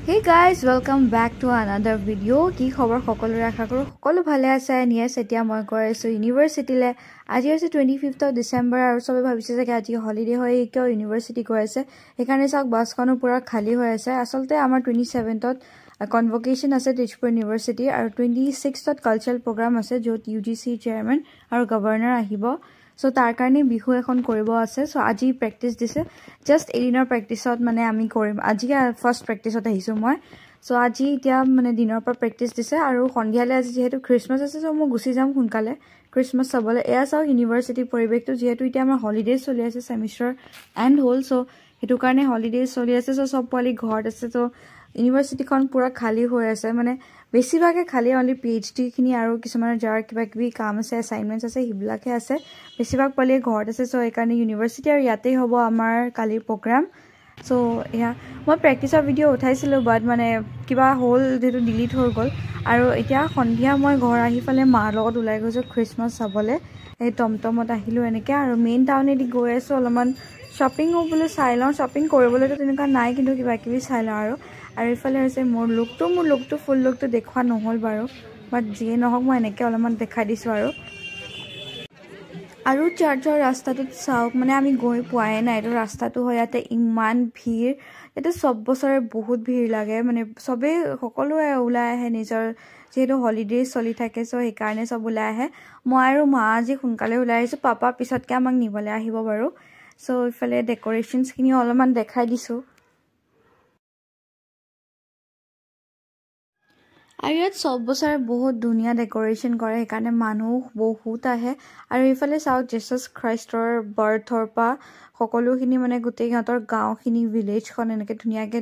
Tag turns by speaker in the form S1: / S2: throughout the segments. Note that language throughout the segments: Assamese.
S1: Hey guys, welcome back to another video. কি খবৰ সকলোৰে আশা কৰো সকলো ভালে আছে। নিয়েস এতিয়া মই গৈ আছো ইউনিভাৰ্সিটিলে। আজি আছে 25th of December আৰু সবে ভাবিছে যে আজি হলিডে হয় কিয় ইউনিভাৰ্সিটি গৈ আছে। সেইকাৰণে সব বাছখনো পুৰা খালি হৈ আছে। আসলতে আমাৰ 27th ত কনভোকেশন আছে তেজপুৰ ইউনিভাৰ্সিটি আৰু 26th ত কালচাৰেল প্ৰগ্ৰাম আছে য'ত UGC চেয়াৰম্যান আৰু গভৰ্ণৰ আহিব। So তাৰ কাৰণে বিহু এখন কৰিব আছে। So আজি প্ৰেক্টিস দিছে। জাস্ট এদিনৰ প্ৰেক্টিছত মানে আমি কৰিম। আজি ফাৰ্স্ট প্ৰেক্টিছত আহিছো মই। So আজি এতিয়া মানে দিনৰ পৰা প্ৰেক্টিস দিছে আৰু সন্ধিয়ালে আজি যেহেতু ক্ৰিসমাস আছে so মই গুছি যাম সোনকালে ক্ৰিসমাস চাবলে। এয়া চাও ইউনিভাৰ্সিটি পৰিবেশটো যেহেতু এতিয়া আমাৰ হলিডে চলি আছে সেমিস্টাৰ এন্ড হোল so হেতু কাৰণে হলিডে চলি আছে so সব পলি ঘৰত আছে so ইউনিভাৰ্সিটিখন পুৰা খালি হৈ আছে মানে বেছিভাগে খালি অনলি PhD খিনি আৰু কিছুমান যাৰ কিবা কিবি কাম আছে অ্যাসাইনমেন্টস আছে হিবিলাকে আছে বেছিভাগ পলি ঘৰত আছে so এই কাৰণে ইউনিভাৰ্সিটি আৰু ইয়াতে হ'ব আমাৰ কালি প্ৰগ্ৰাম so এয়া মই প্ৰেক্টিছৰ ভিডিও উঠাইছিলো বাট মানে কিবা হোল যেটো ডিলিট হৈ গল আৰু এতিয়া সন্ধিয়া মই ঘৰ আহি ফালে মাৰ লগত উলাই গৈছো ক্ৰিসমাস চাবলে এই টমটমত আহিলো এনেকে আৰু মেইন টাউনে দি গৈ আছো অলমান শপিং হ'বলে চাইলন শপিং কৰিবলৈ তো তেনেকা নাই কিন্তু কিবা কিবি চাইলা আৰু ইফালে হৈছে মোৰ লুকটো ফুল লুকটো দেখুৱা নহল বাৰু বাট যিয়ে নহক মই এনেকে অলমান দেখাই দিছো আৰু চাৰ্চৰ ৰাস্তাটোত চাওক মানে আমি গৈ পোৱাই নাই আৰু ৰাস্তাটো হয় ইয়াতে ইমান ভিৰ এটা সব বছৰে বহুত ভিৰ লাগে মানে সবে সকলোৱে ওলাই আহে নিজৰ যেহেতু হলিডে চলি থাকে সো এই কাৰণে সব ওলাই আহে মই আৰু মা আজি সোনকালে ওলাই আহিছো পাপা পিছতকে আমাক নিবলে আহিব বাৰু সো ইফালে ডেকোৰেশনছ খিনি অলমান দেখাই দিছো আৰু ইয়াত সব বছৰে বহুত ধুনীয়া ডেকোৰেশন কৰে সেইকাৰণে মানুহ বহুত আহে আৰু ইফালে চাওক জিসাস খ্ৰীষ্টৰ বাৰ্থৰ পা সকলোখিনি মানে গোটেই গাঁতৰ গাঁওখিনি ভিলেজখন এনেকে ধুনীয়াকে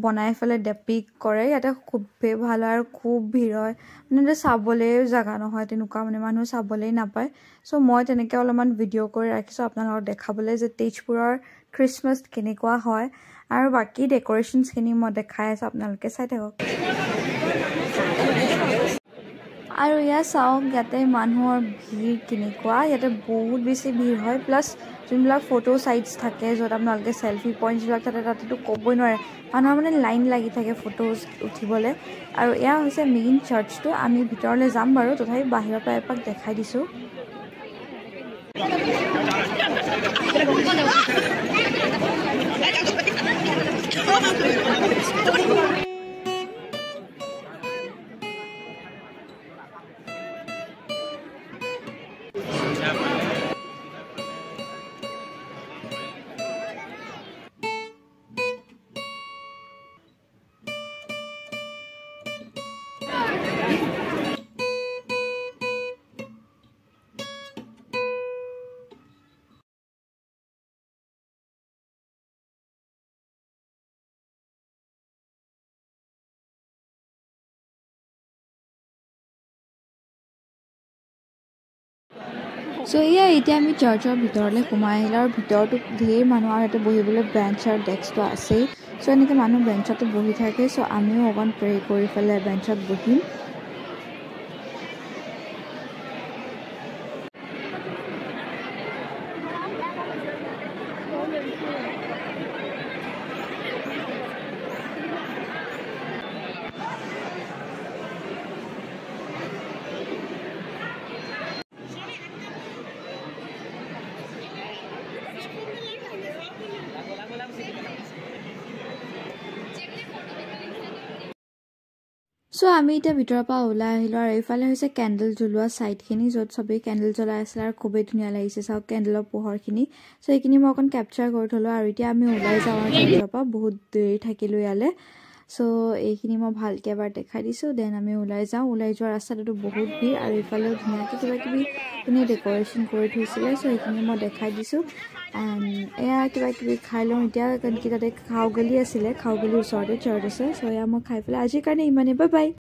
S1: বনাই ফেলে ডেপিক কৰে ইয়াতে খুব ভাল আৰু খুব ভিৰ হয় মানে চাবলে জাগা নহয় তেনেকুৱা মানে মানুহ চাবলে নাপায় সো মই তেনেকে অলমান ভিডিও কৰি ৰাখিছো আপোনালোকক দেখাবলে যে তেজপুৰৰ ক্ৰিসমাস কেনেকুৱা হয় আৰু বাকি ডেকোৰেশনছ খিনি মই দেখাই আছো আপোনালোকে চাই থাকক আৰু ইয়া চাওক ইয়াতে মানুহৰ ভিৰ কেনেকুৱা ইয়াতে বহুত বেছি ভিৰ হয় প্লাস যোনবিলাক ফটো সাইটস থাকে যত আপোনালোকে সেলফি পইণ্টছ বিলাক তাতেটো ক'বই নোৱাৰে মানুহৰ মানে লাইন লাগি থাকে ফটোজ উঠিবলে আৰু ইয়া হৈছে মেইন চাৰ্চটো আমি ভিতৰলে যাম বাৰু তথাপি বাহিৰৰ পৰা এপাক দেখাই দিছো So yeah, এতিয়া আমি চাৰ্চৰ ভিতৰলে সোমাই আহিলো আৰু ভিতৰটো ধেৰ মানুহ আৰু এটা বহিবলৈ বেঞ্চ আৰু ডেস্কটো আছে সো এনেকে মানুহ বেঞ্চতে বহি থাকে সো আমিও অকন প্ৰে কৰি ফেলে বেঞ্চত বহিম সো আমি এটা ভিতৰৰ পৰা ওলাই আহিলো আৰু এইফালে হৈছে ক্যান্ডেল জ্বলোৱা সাইডখিনি য'ত সবে ক্যান্ডেল জ্বলাই আছে আৰু খুবেই ধুনীয়া লাগিছে চাওক ক্যান্ডেলৰ পোহৰখিনি সো এইখিনি মই অকন ক্যাপচাৰ কৰি থলো আৰু এতিয়া আমি ওলাই যাওঁ আৰু চাৰ্চৰ পৰা বহুত দেৰি থাকিলো ইয়ালে সো এইখিনি মই ভালকে এবাৰ দেখাই দিছো দেন আমি ওলাই যাওঁ ওলাই যোৱাৰ ৰাস্তাটো বহুত ভিৰ আৰু ইফালেও ধুনীয়াকে কিবা কিবি ধুনীয়া ডেকোৰেশন কৰি থৈছিলে সো এইখিনি মই দেখাই দিছো এণ্ড এয়া কিবা কিবি খাই লওঁ এতিয়া কাৰণ কি তাতে খাওগলি আছিলে খাওগলিৰ ওচৰতে চাৰ্চ আছে সো এয়া মই খাই পেলাই আজিৰ কাৰণে ইমানেই বাই বাই